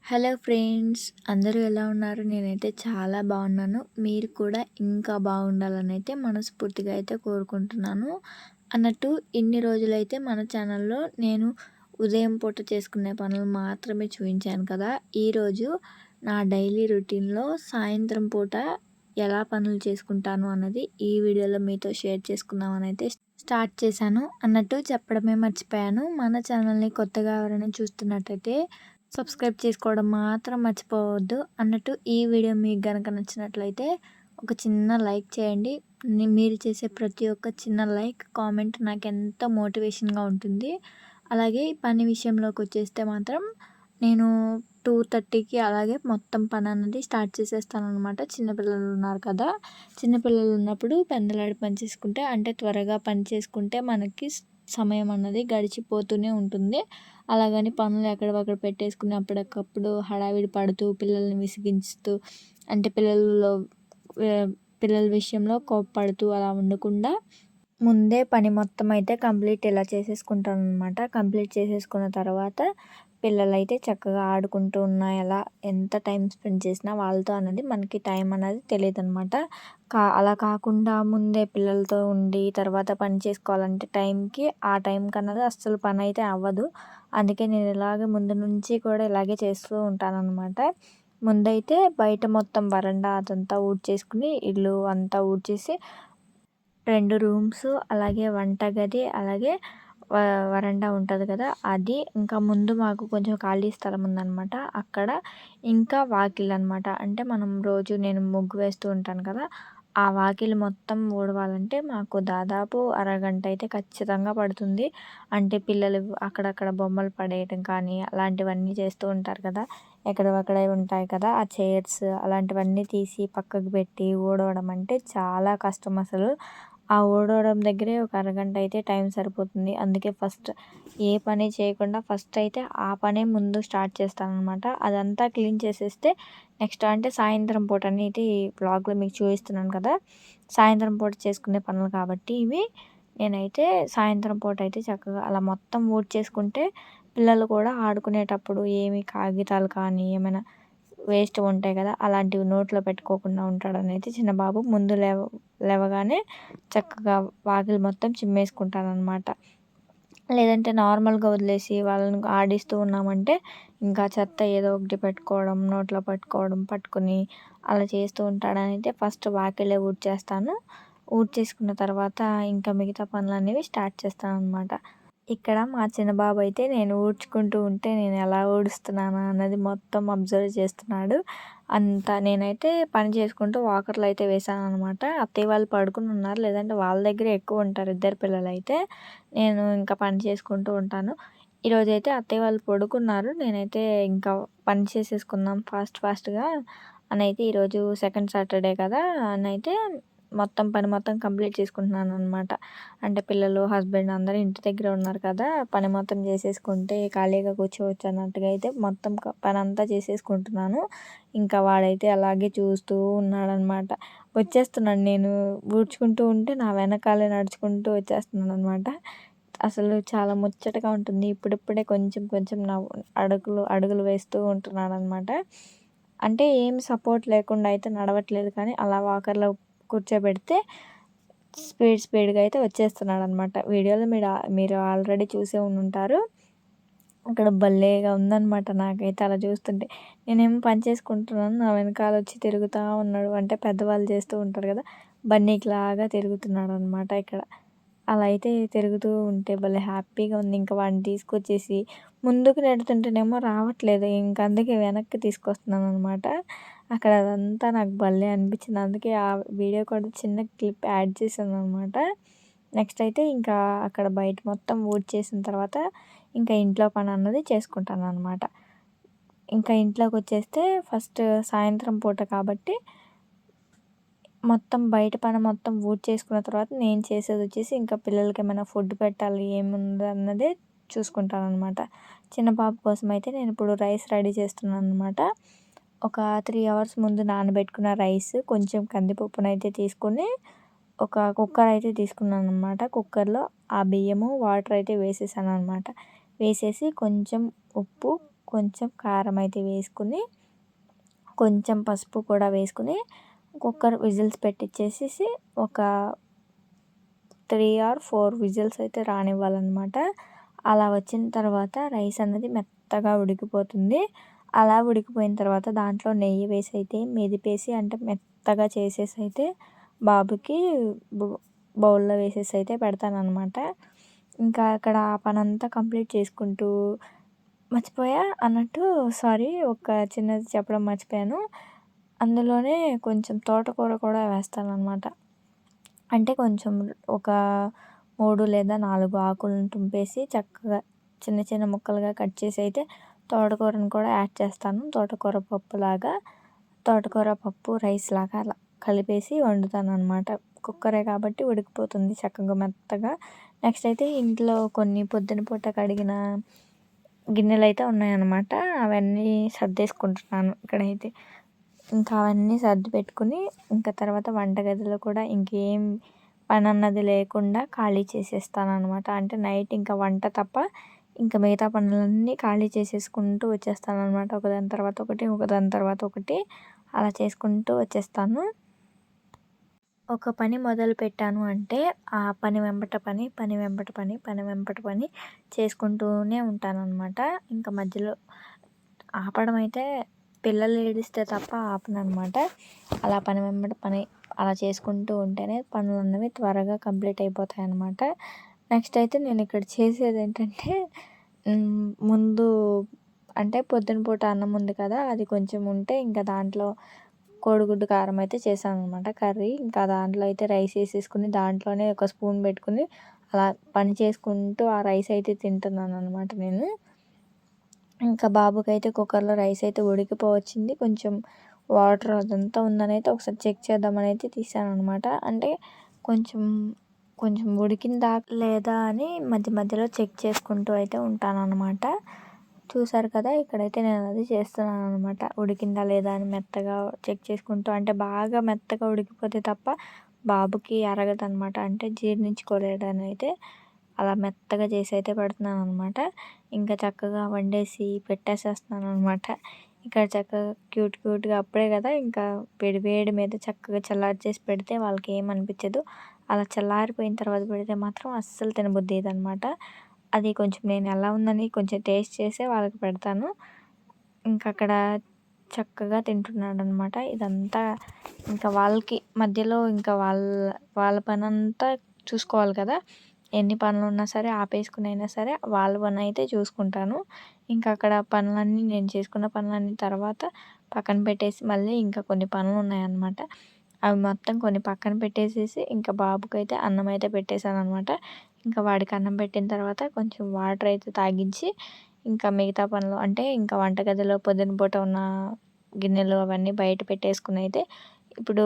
Hello friends, అందరూ ఎలా ఉన్నారు? నేనైతే చాలా బాగున్నాను. మీరు కూడా ఇంకా బాగుండాలని అయితే మనస్ఫూర్తిగా అయితే కోరుకుంటున్నాను. అన్నట్టు ఇన్ని రోజులైతే మన ఛానల్లో నేను ఉదయం పూట చేసుకునే పనులు మాత్రమే చూపించాను కదా. ఈరోజు నా డైలీ రొటీన్లో సాయంత్రం పూట ఎలా పనులు చేసుకుంటాను అన్నది ఈ వీడియోలో మీతో షేర్ చేసుకుందామని అయితే స్టార్ట్ చేశాను. అన్నట్టు చెప్పడమే మర్చిపోయాను. మన ఛానల్ని కొత్తగా ఎవరైనా చూస్తున్నట్టయితే సబ్స్క్రైబ్ చేసుకోవడం మాత్రం మర్చిపోవద్దు. అన్నట్టు ఈ వీడియో మీకు గనక నచ్చినట్లయితే ఒక చిన్న లైక్ చేయండి. మీరు చేసే ప్రతి ఒక్క చిన్న లైక్ కామెంట్ నాకు ఎంతో మోటివేషన్గా ఉంటుంది. అలాగే పని విషయంలోకి వచ్చేస్తే మాత్రం నేను 2:30కి అలాగే మొత్తం పని అన్నది స్టార్ట్ చేసేస్తాను అనమాట. చిన్నపిల్లలు ఉన్నారు కదా, చిన్నపిల్లలు ఉన్నప్పుడు పెందలాడి పని చేసుకుంటే అంటే త్వరగా పని చేసుకుంటే మనకి సమయం అన్నది గడిచిపోతూనే ఉంటుంది. అలాగని పనులు ఎక్కడవక్కడ పెట్టేసుకుని అప్పటికప్పుడు హడావిడి పడుతూ పిల్లల్ని విసిగించుతూ అంటే పిల్లల విషయంలో కోప్పడుతూ అలా ఉండకుండా ముందే పని మొత్తం అయితే కంప్లీట్ ఇలా చేసేసుకుంటాను అనమాట. కంప్లీట్ చేసేసుకున్న తర్వాత పిల్లలైతే చక్కగా ఆడుకుంటూ ఉన్నా ఎలా ఎంత టైం స్పెండ్ చేసినా వాళ్ళతో అనేది మనకి టైం అనేది తెలియదు అనమాట. అలా కాకుండా ముందే పిల్లలతో ఉండి తర్వాత పని చేసుకోవాలంటే టైంకి ఆ టైంకి అన్నది అస్సలు పని అయితే అవ్వదు. అందుకే నేను ఇలాగే ముందు నుంచి కూడా ఇలాగే చేస్తూ ఉంటానన్నమాట. ముందైతే బయట మొత్తం వరండా అదంతా ఊడ్చేసుకుని ఇల్లు అంతా ఊడ్చేసి 2 రూమ్స్ అలాగే వంటగది అలాగే వరండా ఉంటుంది కదా, అది ఇంకా ముందు మాకు కొంచెం ఖాళీ స్థలం ఉందన్నమాట. అక్కడ ఇంకా వాకిలి అనమాట. అంటే మనం రోజు నేను ముగ్గు వేస్తూ ఉంటాను కదా, ఆ వాకిలి మొత్తం ఊడవాలంటే మాకు దాదాపు అరగంట అయితే ఖచ్చితంగా పడుతుంది. అంటే పిల్లలు అక్కడక్కడ బొమ్మలు పడేయటం కానీ అలాంటివన్నీ చేస్తూ ఉంటారు కదా, ఎక్కడవక్కడే ఉంటాయి కదా ఆ చైర్స్, అలాంటివన్నీ తీసి పక్కకు పెట్టి ఊడవడం అంటే చాలా కష్టం అసలు. ఆ ఊడవడం దగ్గరే ఒక అరగంట అయితే టైం సరిపోతుంది. అందుకే ఫస్ట్ ఏ పని చేయకుండా ఫస్ట్ అయితే ఆ పనే ముందు స్టార్ట్ చేస్తానన్నమాట. అదంతా క్లీన్ చేసేస్తే నెక్స్ట్ అంటే సాయంత్రం పూట అనేది వ్లాగ్లో మీకు చూపిస్తున్నాను కదా, సాయంత్రం పూట చేసుకునే పనులు కాబట్టి ఇవి. నేనైతే సాయంత్రం పూట అయితే చక్కగా అలా మొత్తం ఊడ్చేసుకుంటే పిల్లలు కూడా ఆడుకునేటప్పుడు ఏమి కాగితాలు కానీ ఏమైనా వేస్ట్ ఉంటాయి కదా, అలాంటివి నోట్లో పెట్టుకోకుండా ఉంటాడని అయితే చిన్న బాబు ముందు లేవగానే చక్కగా వాకిలి మొత్తం చిమ్మేసుకుంటానన్నమాట. లేదంటే నార్మల్గా వదిలేసి వాళ్ళని ఆడిస్తూ ఉన్నామంటే ఇంకా చెత్త ఏదో ఒకటి పెట్టుకోవడం, నోట్లో పట్టుకుని అలా చేస్తూ ఉంటాడని అయితే ఫస్ట్ వాకిలే ఊడ్చేస్తాను. ఊడ్చేసుకున్న తర్వాత ఇంకా మిగతా పనులు అనేవి స్టార్ట్ చేస్తాను అనమాట. ఇక్కడ మా చిన్న బాబు అయితే నేను ఊడ్చుకుంటూ ఉంటే నేను ఎలా ఊడుస్తున్నానా అన్నది మొత్తం అబ్జర్వ్ చేస్తున్నాడు. అంతా నేనైతే పని చేసుకుంటూ వాకర్లు అయితే వేసాను అనమాట. అత్తయ్య వాళ్ళు పడుకుని ఉన్నారు, లేదంటే వాళ్ళ దగ్గరే ఎక్కువ ఉంటారు ఇద్దరు పిల్లలైతే. నేను ఇంకా పని చేసుకుంటూ ఉంటాను. ఈరోజైతే అత్తయ్య వాళ్ళు పడుకున్నారు. నేనైతే ఇంకా పని చేసేసుకుందాం ఫాస్ట్గా అని అయితే ఈరోజు సెకండ్ సాటర్డే కదా అని అయితే పని మొత్తం కంప్లీట్ చేసుకుంటున్నాను అనమాట. అంటే పిల్లలు హస్బెండ్ అందరూ ఇంటి దగ్గర ఉన్నారు కదా, పని మొత్తం చేసేసుకుంటే ఖాళీగా కూర్చోవచ్చు అన్నట్టుగా అయితే మొత్తం పని అంతా చేసేసుకుంటున్నాను. ఇంకా వాడైతే అలాగే చూస్తూ ఉన్నాడనమాట. వచ్చేస్తున్నాడు, నేను ఊడ్చుకుంటూ ఉంటే నా వెనకాలే నడుచుకుంటూ వచ్చేస్తున్నాడు అనమాట. అసలు చాలా ముచ్చటగా ఉంటుంది. ఇప్పుడిప్పుడే కొంచెం కొంచెం అడుగులు వేస్తూ ఉంటున్నాడు అనమాట. అంటే ఏం సపోర్ట్ లేకుండా అయితే నడవట్లేదు, కానీ అలా వాకర్లో కూర్చోబెడితే స్పీడ్గా అయితే వచ్చేస్తున్నాడు అనమాట. వీడియోలో మీరు ఆల్రెడీ చూసే ఉంటారు. అక్కడ భలేగా ఉందనమాట నాకైతే అలా చూస్తుంటే. నేనేమో పని చేసుకుంటున్నాను, నా వెనకాల వచ్చి తిరుగుతూ ఉన్నాడు. అంటే పెద్దవాళ్ళు చేస్తూ ఉంటారు కదా, బన్నీకిలాగా తిరుగుతున్నాడు అనమాట ఇక్కడ. అలా అయితే తిరుగుతూ ఉంటే భలే హ్యాపీగా ఉంది. ఇంకా వాడిని తీసుకొచ్చేసి ముందుకు నెడుతుంటేనేమో రావట్లేదు, ఇంక అందుకే వెనక్కి తీసుకొస్తున్నాను అనమాట. అక్కడ అదంతా నాకు భలే అనిపించింది. అందుకే ఆ వీడియో కూడా చిన్న క్లిప్ యాడ్ చేశాను అనమాట. నెక్స్ట్ అయితే ఇంకా అక్కడ బయట మొత్తం ఊడ్చేసిన తర్వాత ఇంకా ఇంట్లో పని అన్నది చేసుకుంటాను అనమాట. ఇంకా ఇంట్లోకి వచ్చేస్తే ఫస్ట్ సాయంత్రం పూట కాబట్టి మొత్తం బయట పని మొత్తం ఊడ్చేసుకున్న తర్వాత నేను చేసేది వచ్చేసి ఇంకా పిల్లలకి ఏమైనా ఫుడ్ పెట్టాలి ఏముంది అన్నదే చూసుకుంటాను అనమాట. చిన్న బాబు కోసం అయితే నేను ఇప్పుడు రైస్ రెడీ చేస్తున్నాను అనమాట. ఒక 3 అవర్స్ ముందు నానబెట్టుకున్న రైస్ కొంచెం కందిపప్పునైతే తీసుకొని ఒక కుక్కర్ అయితే తీసుకున్నాను అనమాట. కుక్కర్లో ఆ బియ్యము వాటర్ అయితే వేసేసాను అనమాట. వేసేసి కొంచెం ఉప్పు కొంచెం కారం అయితే వేసుకుని, కొంచెం పసుపు కూడా వేసుకుని కుక్కర్ విజిల్స్ పెట్టించేసేసి ఒక 3 or 4 విజిల్స్ అయితే రానివ్వాలన్నమాట. అలా వచ్చిన తర్వాత రైస్ అనేది మెత్తగా ఉడికిపోతుంది. అలా ఉడికిపోయిన తర్వాత దాంట్లో నెయ్యి వేసి అయితే మెదిపేసి, అంటే మెత్తగా చేసేసి అయితే బాబుకి బౌల్లో వేసేసి అయితే పెడతానన్నమాట. ఇంకా అక్కడ ఆ పనంతా కంప్లీట్ చేసుకుంటూ మర్చిపోయా అన్నట్టు, సారీ, ఒక చిన్నది చెప్పడం మర్చిపోయాను. అందులోనే కొంచెం తోటకూర కూడా వేస్తానన్నమాట. అంటే కొంచెం ఒక 3 లేదా 4 ఆకులను తుంపేసి చక్కగా చిన్న చిన్న ముక్కలుగా కట్ చేసి అయితే తోటకూరను కూడా యాడ్ చేస్తాను. తోటకూర పప్పులాగా, తోటకూర పప్పు రైస్ లాగా అలా కలిపేసి వండుతాను అనమాట. కుక్కరే కాబట్టి ఉడికిపోతుంది చక్కగా మెత్తగా. నెక్స్ట్ అయితే ఇంట్లో కొన్ని పొద్దున పూట కడిగిన గిన్నెలు అయితే ఉన్నాయన్నమాట. అవన్నీ సర్దేసుకుంటున్నాను ఇక్కడైతే. ఇంకా అవన్నీ సర్ది పెట్టుకుని, ఇంకా తర్వాత వంటగదిలో కూడా ఇంకేం పని అన్నది లేకుండా ఖాళీ చేసేస్తానన్నమాట. అంటే నైట్ ఇంకా వంట తప్ప ఇంకా మిగతా పనులన్నీ ఖాళీ చేసేసుకుంటూ వచ్చేస్తానన్నమాట. ఒకదాని తర్వాత ఒకటి, ఒకదాని తర్వాత ఒకటి అలా చేసుకుంటూ వచ్చేస్తాను. ఒక పని మొదలుపెట్టాను అంటే ఆ పని వెంబట పని, పని వెంబట పని, పని వెంబట పని చేసుకుంటూనే ఉంటానన్నమాట. ఇంకా మధ్యలో ఆపడం అయితే పిల్లలు ఏడిస్తే తప్ప ఆపనన్నమాట. అలా పని వెంబట పని అలా చేసుకుంటూ ఉంటేనే పనులు అన్నవి త్వరగా కంప్లీట్ అయిపోతాయి అన్నమాట. నెక్స్ట్ అయితే నేను ఇక్కడ చేసేది ఏంటంటే, ముందు అంటే పొద్దున పూట అన్నం ఉంది కదా, అది కొంచెం ఉంటే ఇంకా దాంట్లో కోడిగుడ్డు కారం అయితే చేశాను అనమాట కర్రీ. ఇంకా దాంట్లో అయితే రైస్ వేసేసుకుని దాంట్లోనే ఒక స్పూన్ పెట్టుకుని అలా పని చేసుకుంటూ ఆ రైస్ అయితే తింటున్నాను అనమాట నేను. ఇంకా బాబుకైతే కుక్కర్లో రైస్ అయితే ఉడికిపోవచ్చింది. కొంచెం వాటర్ అదంతా ఉందని అయితే ఒకసారి చెక్ చేద్దామని అయితే తీసాను అనమాట. అంటే కొంచెం కొంచెం ఉడికిందా లేదా అని మధ్య మధ్యలో చెక్ చేసుకుంటూ అయితే ఉంటానన్నమాట. చూసారు కదా, ఇక్కడైతే నేను అది చేస్తున్నాను అనమాట. ఉడికిందా లేదా అని మెత్తగా చెక్ చేసుకుంటూ, అంటే బాగా మెత్తగా ఉడికిపోతే తప్ప బాబుకి అరగదనమాట. అంటే జీర్ణించుకోలేడని అయితే అలా మెత్తగా చేసి అయితే పెడుతున్నాను అనమాట. ఇంకా చక్కగా వండేసి పెట్టేసేస్తున్నాను అనమాట. ఇక్కడ చక్కగా క్యూట్ క్యూట్గా అప్పుడే కదా, ఇంకా వేడి వేడి మీద చక్కగా చల్లారి చేసి పెడితే వాళ్ళకి ఏమనిపించదు. అలా చల్లారిపోయిన తర్వాత పెడితే మాత్రం అస్సలు తినబుద్ధి అనమాట. అది కొంచెం నేను ఎలా ఉందని కొంచెం టేస్ట్ చేసే వాళ్ళకి పెడతాను. ఇంకా అక్కడ చక్కగా తింటున్నాడనమాట. ఇదంతా ఇంకా వాళ్ళకి మధ్యలో ఇంకా వాళ్ళ పని అంతా చూసుకోవాలి కదా. ఎన్ని పనులు ఉన్నా సరే ఆపేసుకుని అయినా సరే వాళ్ళ పని అయితే చూసుకుంటాను. ఇంకా అక్కడ పనులన్నీ నేను చేసుకున్న పనులన్నీ తర్వాత పక్కన పెట్టేసి మళ్ళీ ఇంకా కొన్ని పనులు ఉన్నాయన్నమాట. అవి మొత్తం కొన్ని పక్కన పెట్టేసేసి ఇంకా బాబుకైతే అన్నం అయితే పెట్టేశాను అనమాట. ఇంకా వాడికి అన్నం పెట్టిన తర్వాత కొంచెం వాటర్ అయితే తాగించి ఇంకా మిగతా పనులు, అంటే ఇంకా వంటగదిలో పొద్దున పూట ఉన్న గిన్నెలు అవన్నీ బయట పెట్టేసుకుని అయితే ఇప్పుడు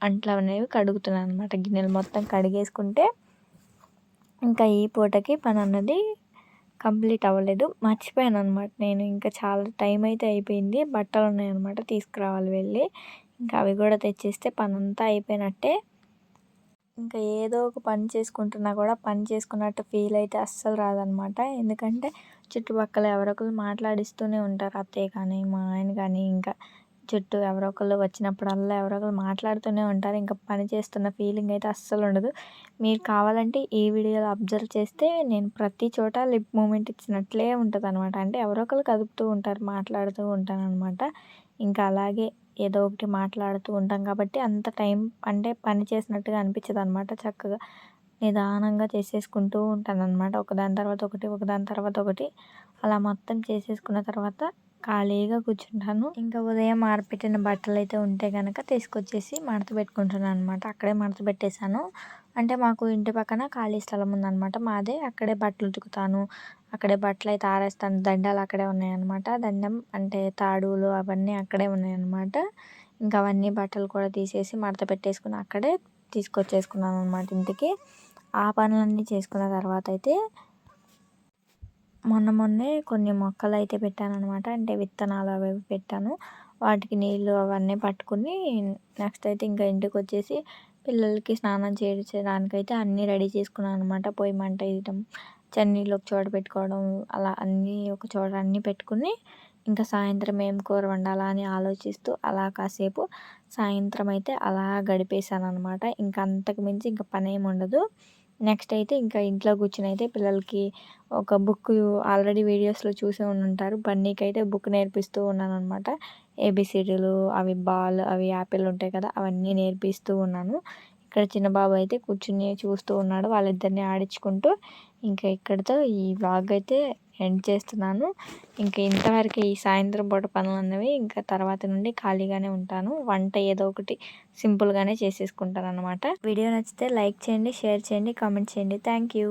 అంట్లు అనేవి కడుగుతున్నాను అనమాట. గిన్నెలు మొత్తం కడిగేసుకుంటే ఇంకా ఈ పూటకి పని అన్నది కంప్లీట్ అవ్వలేదు. మర్చిపోయాను అనమాట నేను. ఇంకా చాలా టైం అయితే అయిపోయింది. బట్టలు ఉన్నాయన్నమాట, తీసుకురావాలి వెళ్ళి. ఇంకా అవి కూడా తెచ్చేస్తే పని అంతా అయిపోయినట్టే. ఇంకా ఏదో ఒక పని చేసుకుంటున్నా కూడా పని చేసుకున్నట్టు ఫీల్ అయితే అస్సలు రాదనమాట. ఎందుకంటే చుట్టుపక్కల ఎవరో ఒకరు మాట్లాడిస్తూనే ఉంటారు. అత్తయ్య కానీ, మా ఆయన కానీ, ఇంకా చుట్టూ ఎవరో ఒకళ్ళు వచ్చినప్పుడల్లా ఎవరో ఒకరు మాట్లాడుతూనే ఉంటారు. ఇంకా పని చేస్తున్న ఫీలింగ్ అయితే అస్సలు ఉండదు. మీరు కావాలంటే ఈ వీడియోలో అబ్జర్వ్ చేస్తే నేను ప్రతి చోట లిప్ మూమెంట్ ఇచ్చినట్లే ఉంటుందన్నమాట. అంటే ఎవరో ఒకరు కదుపుతూ ఉంటారు, మాట్లాడుతూ ఉంటానన్నమాట. ఇంకా అలాగే ఏదో ఒకటి మాట్లాడుతూ ఉంటాం కాబట్టి అంత టైం అంటే పని చేసినట్టుగా అనిపించదనమాట. చక్కగా నిదానంగా చేసేసుకుంటూ ఉంటానన్నమాట. ఒకదాని తర్వాత ఒకటి, ఒకదాని తర్వాత ఒకటి అలా మొత్తం చేసేసుకున్న తర్వాత ఖాళీగా కూర్చుంటాను. ఇంకా ఉదయం ఆరబెట్టిన బట్టలు అయితే ఉంటే కనుక తీసుకొచ్చేసి మడత పెట్టుకుంటున్నాను అనమాట. అక్కడే మడత పెట్టేశాను. అంటే మాకు ఇంటి పక్కన ఖాళీ స్థలం ఉందన్నమాట మాదే. అక్కడే బట్టలు ఉతుకుతాను, అక్కడే బట్టలు అయితే ఆరేస్తాను. దండాలు అక్కడే ఉన్నాయన్నమాట. దండం అంటే తాడులు అవన్నీ అక్కడే ఉన్నాయన్నమాట. ఇంకా అవన్నీ బట్టలు కూడా తీసేసి మడత పెట్టేసుకుని అక్కడే తీసుకొచ్చేసుకున్నాను అనమాట ఇంటికి. ఆ పనులన్నీ చేసుకున్న తర్వాత అయితే మొన్నే కొన్ని మొక్కలు అయితే పెట్టానన్నమాట. అంటే విత్తనాలు అవి పెట్టాను. వాటికి నీళ్ళు అవన్నీ పట్టుకుని నెక్స్ట్ అయితే ఇంకా ఇంటికి వచ్చేసి పిల్లలకి స్నానం చేయించడానికైతే అన్నీ రెడీ చేసుకున్నాను అనమాట. పొయ్యి మంట వేయడం, చన్నీళ్ళు ఒక చోట పెట్టుకోవడం, అలా అన్నీ ఒక చోట అన్నీ పెట్టుకుని ఇంకా సాయంత్రం ఏం కూర వండాలా అని ఆలోచిస్తూ అలా కాసేపు సాయంత్రం అయితే అలా గడిపేశాననమాట. ఇంకా అంతకు మించి ఇంకా పనేమి ఉండదు. నెక్స్ట్ అయితే ఇంకా ఇంట్లో కూర్చొని అయితే పిల్లలకి ఒక బుక్ ఆల్రెడీ వీడియోస్‌లో చూసే ఉండుంటారు. బన్నీకైతే బుక్ నేర్పిస్తూ ఉన్నాననమాట. ఏబీసీడీలు, అవి బాల్, అవి యాపిల్ ఉంటాయి కదా! అవన్నీ నేర్పిస్తూ ఉన్నాను. ఇక్కడ చిన్న బాబు అయితే కూర్చుని చూస్తూ ఉన్నాడు. వాళ్ళిద్దరిని ఆడించుకుంటూ ఇంకా ఇక్కడితో ఈ వ్లాగ్ అయితే ఎండ్ చేస్తున్నాను. ఇంక ఇంతవరకే ఈ సాయంత్రం పూట పనులన్నవి. ఇంకా తర్వాత నుండి ఖాళీగానే ఉంటాను. వంట ఏదో ఒకటి సింపుల్‌గానే చేసేసుకుంటాననమాట. వీడియో నచ్చితే లైక్ చేయండి, షేర్ చేయండి, కామెంట్ చేయండి. Thank you.